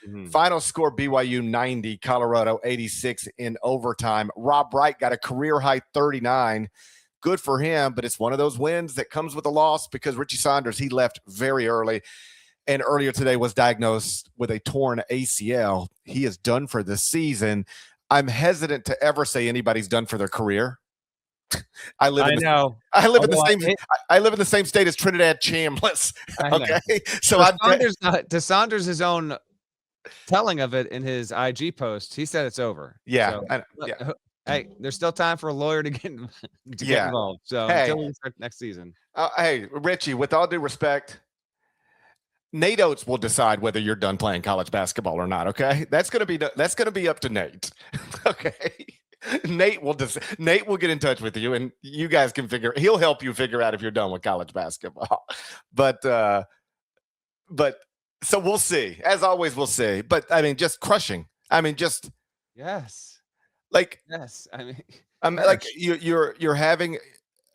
Mhm. Final score, BYU 90, Colorado 86 in overtime. Rob Wright got a career-high 39. Good for him, but it's one of those wins that comes with a loss because Richie Saunders, he left very early and earlier today was diagnosed with a torn ACL. He is done for the season. I'm hesitant to ever say anybody's done for their career. I live in the same state as Trinidad Chambliss. Okay, so to Saunders' own telling of it in his IG post, he said it's over. Yeah, so, hey, there's still time for a lawyer to get involved. So until we start next season. Hey, Richie, with all due respect, Nate Oates will decide whether you're done playing college basketball or not. Okay, that's gonna be up to Nate. Okay, Nate will get in touch with you, and you guys can he'll help you figure out if you're done with college basketball. But so we'll see. As always, we'll see. But I mean, just crushing. I mean, just yes. I mean, like you're having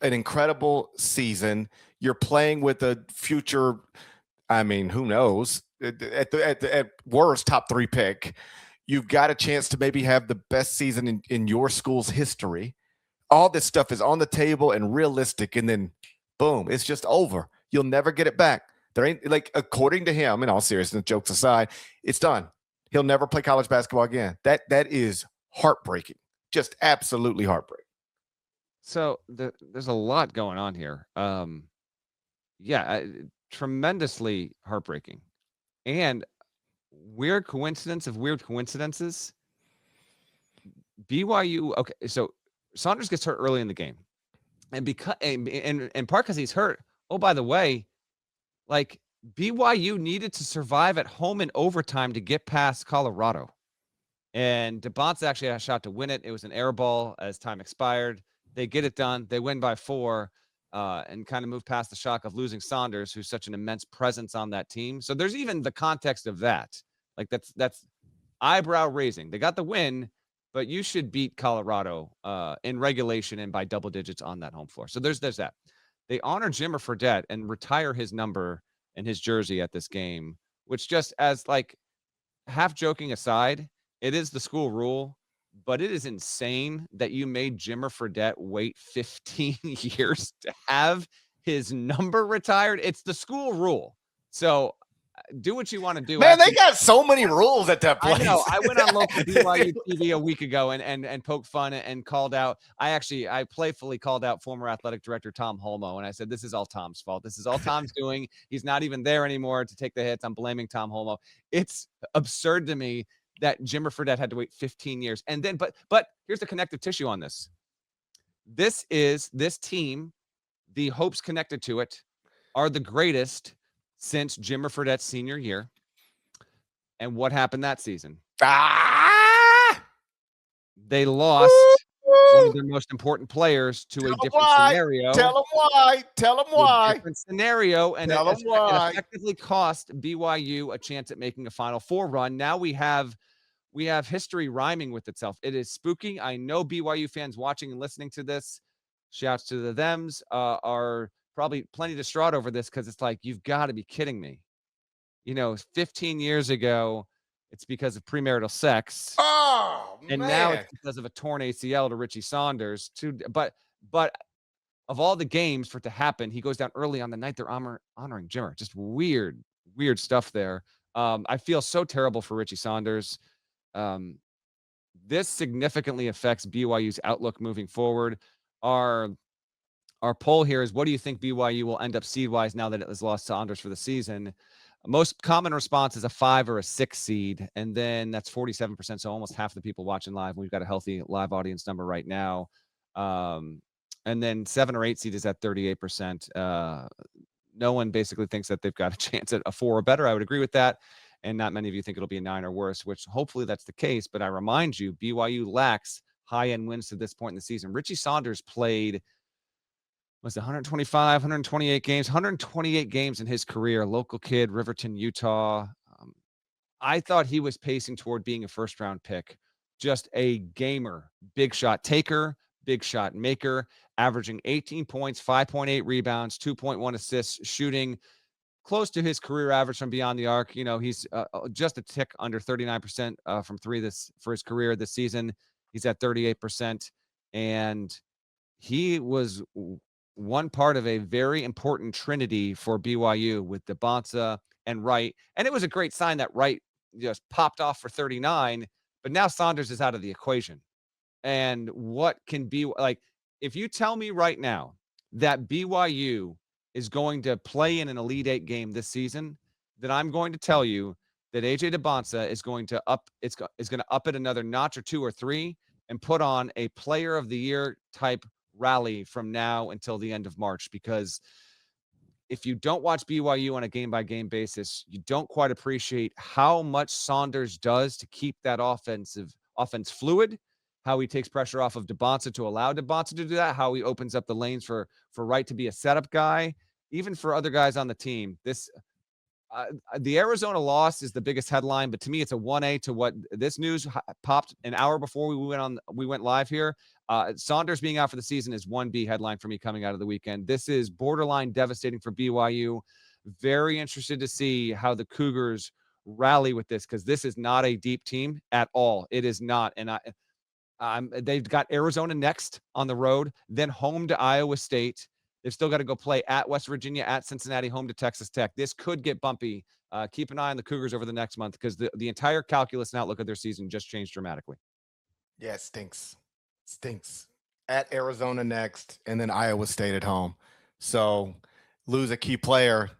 an incredible season. You're playing with a future. I mean, who knows? At worst, top 3 pick. You've got a chance to maybe have the best season in your school's history. All this stuff is on the table and realistic, and then boom, it's just over. You'll never get it back. There ain't, like, according to him, in all seriousness, jokes aside, it's done. He'll never play college basketball again. That is heartbreaking. Just absolutely heartbreaking. So there's a lot going on here. Tremendously heartbreaking. And weird coincidence of weird coincidences. BYU, okay, so Saunders gets hurt early in the game. And because in part because he's hurt, oh, by the way, like BYU needed to survive at home in overtime to get past Colorado. And DeBonce actually had a shot to win it. It was an air ball as time expired. They get it done. They win by 4 and kind of move past the shock of losing Saunders, who's such an immense presence on that team. So there's even the context of that. Like that's eyebrow raising. They got the win, but you should beat Colorado in regulation and by double digits on that home floor. So there's that. They honor Jimmer Fredette and retire his number and his jersey at this game, which, just as like half joking aside, it is the school rule, but it is insane that you made Jimmer Fredette wait 15 years to have his number retired. It's the school rule. So do what you want to do. Man, they got so many rules at that place. I know. I went on local BYU TV a week ago and poked fun and called out. I playfully called out former athletic director Tom Holmoe, and I said, this is all Tom's fault. This is all Tom's doing. He's not even there anymore to take the hits. I'm blaming Tom Holmoe. It's absurd to me that Jimmer Fredette had to wait 15 years. And then, but here's the connective tissue on this. This team, the hopes connected to it are the greatest since Jimmer Fredette's senior year. And what happened that season? They lost one of their most important players to a different scenario. Tell them why. Different scenario, and it effectively cost BYU a chance at making a Final Four run. Now we have history rhyming with itself. It is spooky. I know BYU fans watching and listening to this, shouts to the thems, are probably plenty distraught over this because it's like, you've got to be kidding me. 15 years ago, it's because of premarital sex. Oh, and man. Now it's because of a torn ACL to Richie Saunders. But of all the games for it to happen, he goes down early on the night they're honoring Jimmer. Just weird stuff there. I feel so terrible for Richie Saunders. This significantly affects BYU's outlook moving forward. Our poll here is, what do you think BYU will end up seed-wise now that it has lost Saunders for the season? Most common response is a 5 or a 6 seed, and then that's 47%, so almost half the people watching live. We've got a healthy live audience number right now. And then 7 or 8 seed is at 38%. No one basically thinks that they've got a chance at a 4 or better. I would agree with that. And not many of you think it'll be a 9 or worse, which hopefully that's the case. But I remind you, BYU lacks high-end wins to this point in the season. Richie Saunders played, was it 125, 128 games, 128 games in his career, local kid, Riverton, Utah. I thought he was pacing toward being a first-round pick. Just a gamer, big shot taker, big shot maker, averaging 18 points, 5.8 rebounds, 2.1 assists, shooting close to his career average from beyond the arc. He's just a tick under 39% from three for his career this season. He's at 38%, and he was one part of a very important trinity for BYU with DeBonsa and Wright. And it was a great sign that Wright just popped off for 39, but now Saunders is out of the equation. And what can be like, if you tell me right now that BYU is going to play in an Elite Eight game this season, then I'm going to tell you that AJ DeBonsa is going to up it another notch or two or three and put on a player of the year type rally from now until the end of March. Because if you don't watch BYU on a game by game basis, you don't quite appreciate how much Saunders does to keep that offense fluid, how he takes pressure off of DeBonsa to allow DeBonsa to do that, how he opens up the lanes for Wright to be a setup guy, even for other guys on the team. The Arizona loss is the biggest headline, but to me, it's a 1A to what this news popped an hour before we went live here. Saunders being out for the season is 1B headline for me coming out of the weekend. This is borderline devastating for BYU. Very interested to see how the Cougars rally with this, because this is not a deep team at all. It is not. And they've got Arizona next on the road, then home to Iowa State. They've still got to go play at West Virginia, at Cincinnati, home to Texas Tech. This could get bumpy. Keep an eye on the Cougars over the next month, because the entire calculus and outlook of their season just changed dramatically. Yeah, it stinks. At Arizona next, and then Iowa State at home. So lose a key player.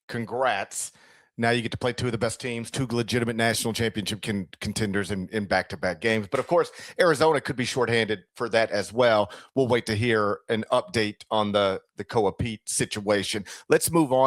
Congrats. Now you get to play two of the best teams, two legitimate national championship contenders in back-to-back games. But, of course, Arizona could be shorthanded for that as well. We'll wait to hear an update on the Koa Pete situation. Let's move on.